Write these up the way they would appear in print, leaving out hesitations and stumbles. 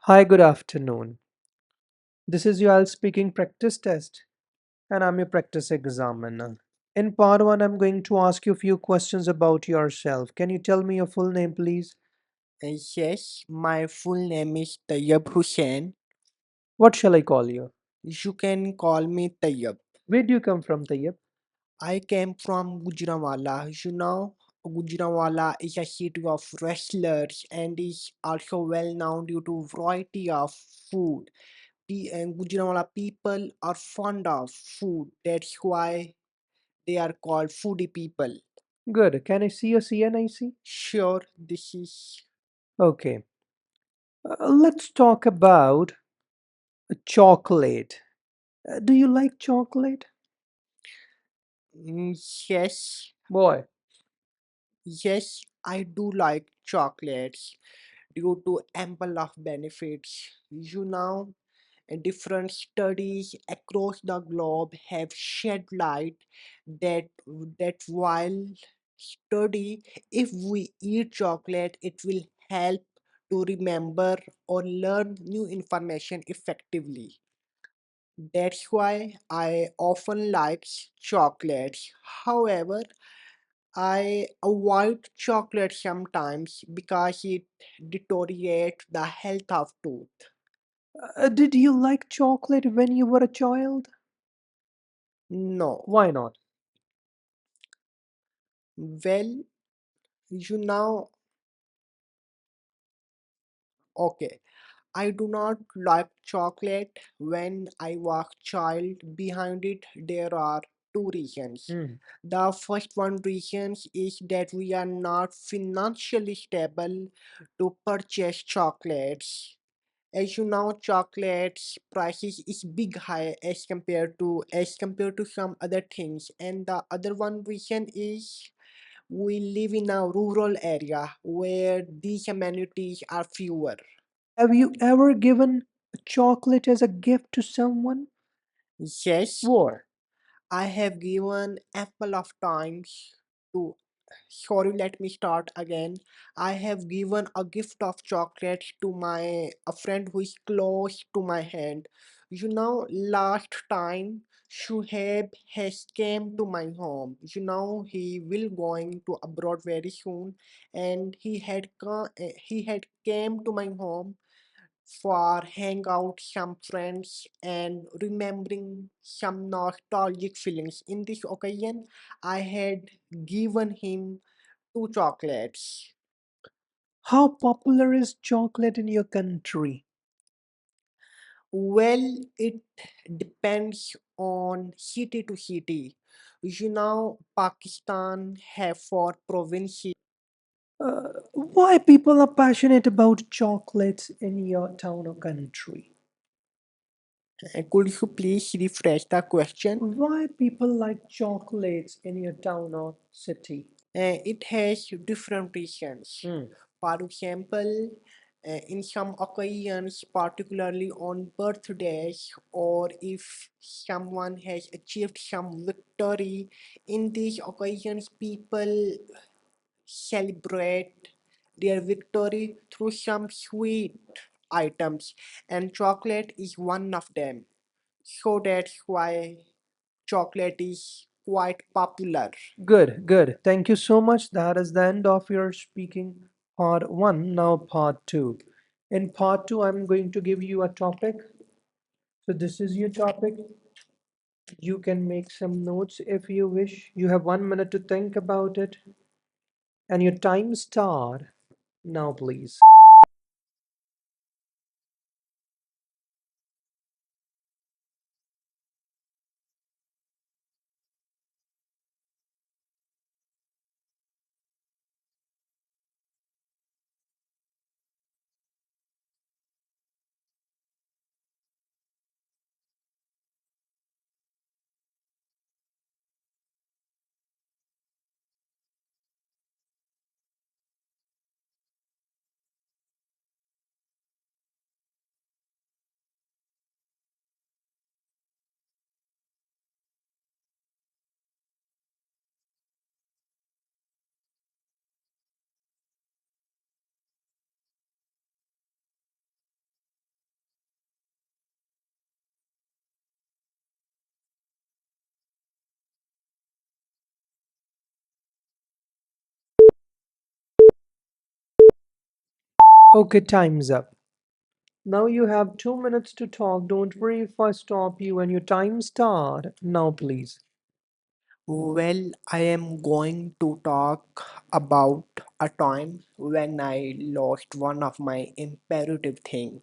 Hi, good afternoon. This is your speaking practice test, and I'm your practice examiner. In part one, I'm going to ask you a few questions about yourself. Can you tell me your full name, please? Yes, my full name is Tayyab Hussain. What shall I call you? You can call me Tayyab. Where do you come from, Tayyip? I came from Gujranwala. Gujranwala is a city of wrestlers and is also well known due to variety of food. And Gujranwala people are fond of food. That's why they are called foodie people. Good. Can I see your CNIC? Sure, this is Okay. Let's talk about chocolate. Do you like chocolate? yes, Boy, yes. I do like chocolates due to ample of benefits. Different studies across the globe have shed light that while study if we eat chocolate it will help to remember or learn new information effectively. That's why I often like chocolates. However, I avoid chocolate sometimes because it deteriorates the health of tooth. did you like chocolate when you were a child? No. Why not? Well, you now, okay. I do not like chocolate when I was child. Behind it, there are two reasons. Hmm. The first one reason is that we are not financially stable to purchase chocolates. As you know, chocolates prices is big high as compared to some other things. And the other one reason is we live in a rural area where these amenities are fewer. Have you ever given a chocolate as a gift to someone? Yes, War. I have given ample of times to. Sorry, let me start again. I have given a gift of chocolates to my a friend who is close to my hand. Last time Shuhaib has came to my home. He will going to abroad very soon, and he had came to my home for hang out some friends and remembering some nostalgic feelings. In this occasion, I had given him two chocolates. How popular is chocolate in your country? Well, it depends on city to city. Pakistan have four provinces. Why people are passionate about chocolates in your town or country? Could you please refresh the question? Why people like chocolates in your town or city? It has different reasons. Hmm. For example, in some occasions, particularly on birthdays, or if someone has achieved some victory, in these occasions, people celebrate their victory through some sweet items, and chocolate is one of them. So that's why chocolate is quite popular. Good, good. Thank you so much. That is the end of your speaking part one. Now, part two. In part two, I'm going to give you a topic. So, this is your topic. You can make some notes if you wish. You have 1 minute to think about it, and your time start now, please. Okay, time's up. Now you have 2 minutes to talk. Don't worry if I stop you when your time start. Now, please. Well, I am going to talk about a time when I lost one of my imperative things.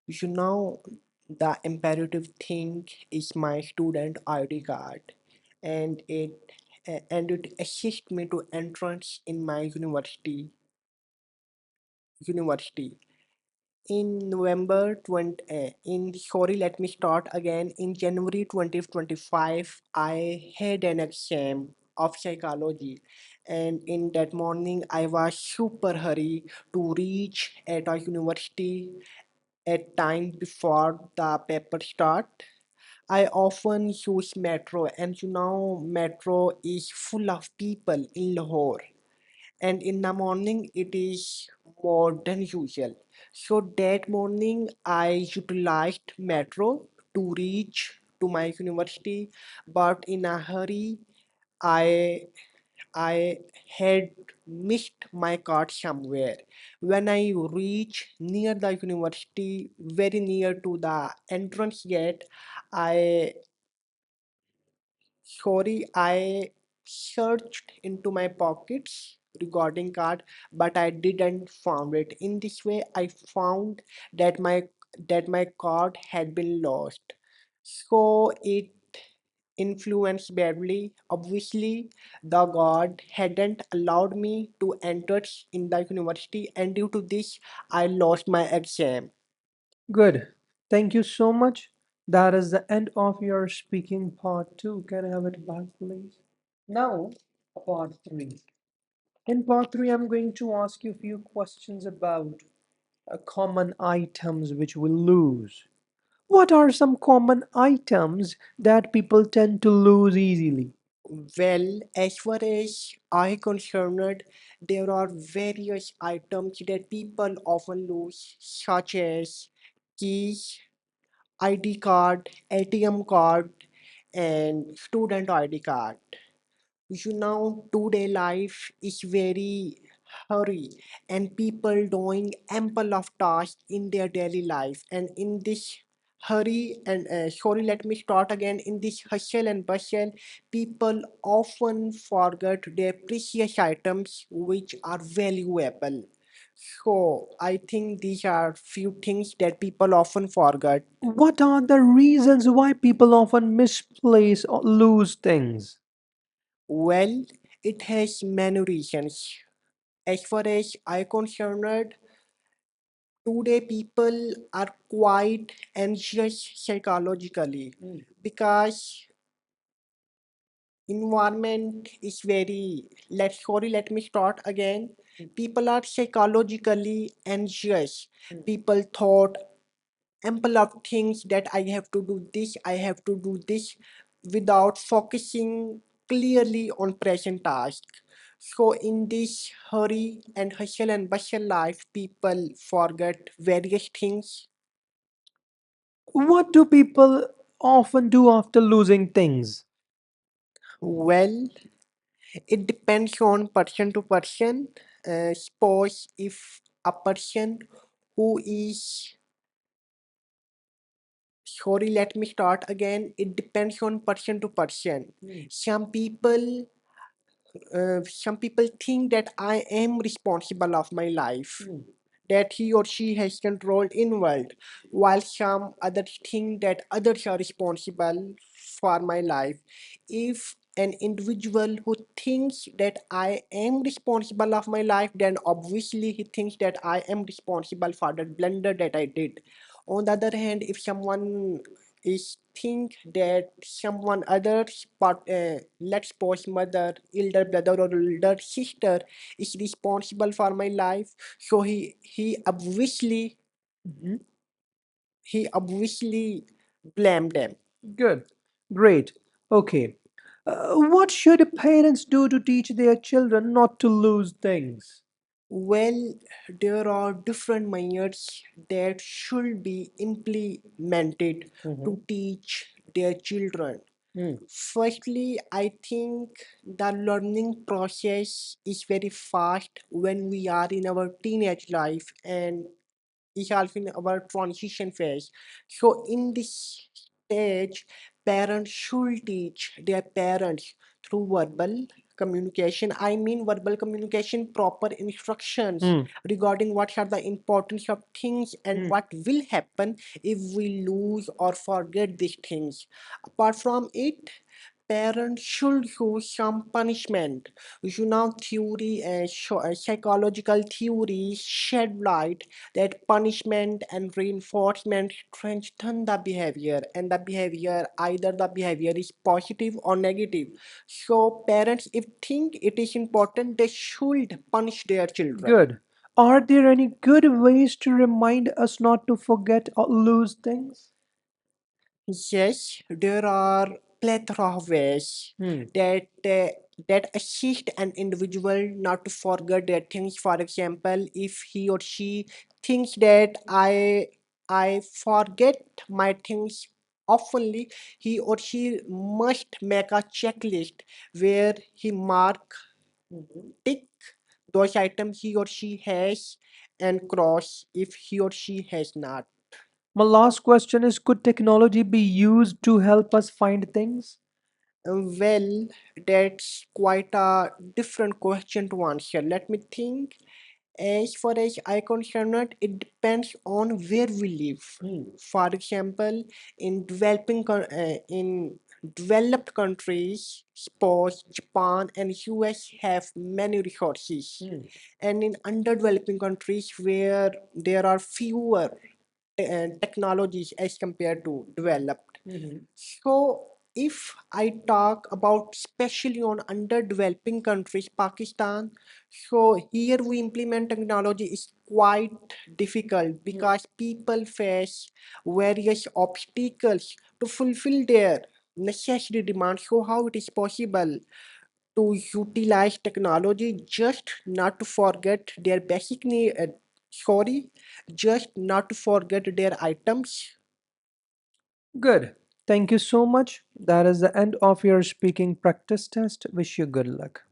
You know, the imperative thing is my student ID card, and it assists me to entrance in my university. In November 20, in sorry, let me start again. In January 2025, I had an exam of psychology, and in that morning, I was super hurry to reach at a university at time before the paper start. I often use metro, and metro is full of people in Lahore, and in the morning it is more than usual. So that morning I utilized metro to reach to my university, but in a hurry I I had missed my card somewhere. When I reached near the university, very near to the entrance gate, I sorry, I searched into my pockets regarding card, but I didn't found it. In this way, I found that my card had been lost. So it influenced badly. Obviously, the guard hadn't allowed me to enter in the university, and due to this, I lost my exam. Good. Thank you so much. That is the end of your speaking part two. Can I have it back, please? Now, part three. In part three, I'm going to ask you a few questions about common items which we lose. What are some common items that people tend to lose easily? Well, as far as I concerned, there are various items that people often lose, such as keys, ID card, ATM card, and student ID card. Today life is very hurry, and people doing ample of tasks in their daily life, and in this hurry and sorry, let me start again. In this hustle and bustle, people often forget their precious items which are valuable. So I think these are few things that people often forget. What are the reasons why people often misplace or lose things? Well, it has many reasons. As far as I concerned, today people are quite anxious psychologically because environment is very let me start again. People are psychologically anxious. People thought ample of things that I have to do this, I have to do this, without focusing clearly on present task. So in this hurry and hustle and bustle life, people forget various things. What do people often do after losing things? Well, it depends on person to person. Suppose if a person who is sorry, let me start again. It depends on person to person. Some people some people think that I am responsible of my life, that he or she has control in world, while some others think that others are responsible for my life. If an individual who thinks that I am responsible of my life, then obviously he thinks that I am responsible for that blunder that I did. On the other hand, if someone is think that someone other's part, let's suppose mother, elder brother or elder sister is responsible for my life, so Mhm. he obviously blamed them. Good. Great. Okay. What should parents do to teach their children not to lose things? Well, there are different methods that should be implemented to Mhm. teach their children. Hmm. Firstly, I think the learning process is very fast when we are in our teenage life and is also in our transition phase. So in this stage, parents should teach their parents through verbal communication. I mean verbal communication, proper instructions Hmm. regarding what are the importance of things and Hmm. what will happen if we lose or forget these things. Apart from it, parents should use some punishment. You know, theory and psychological theories shed light that punishment and reinforcement strengthen the behavior, and the behavior, either the behavior is positive or negative. So parents, if think it is important, they should punish their children. Good. Are there any good ways to remind us not to forget or lose things? Yes, there are plethora of ways Hmm. that that assist an individual not to forget their things. For example, if he or she thinks that I forget my things oftenly, he or she must make a checklist where he mark, tick those items he or she has and cross if he or she has not. My last question is, could technology be used to help us find things? Well, that's quite a different question to answer. Let me think. As far as I concerned, it depends on where we live. Hmm. For example, in developed countries, suppose Japan and US have many resources, Hmm. and in underdeveloping countries where there are fewer technologies as compared to developed. Mhm. So, if I talk about especially on underdeveloping countries, Pakistan, so here we implement technology is quite difficult because people face various obstacles to fulfill their necessary demands. So, how it is possible to utilize technology just not to forget their basic need? Sorry, just not to forget their items. Good. Thank you so much. That is the end of your speaking practice test. Wish you good luck.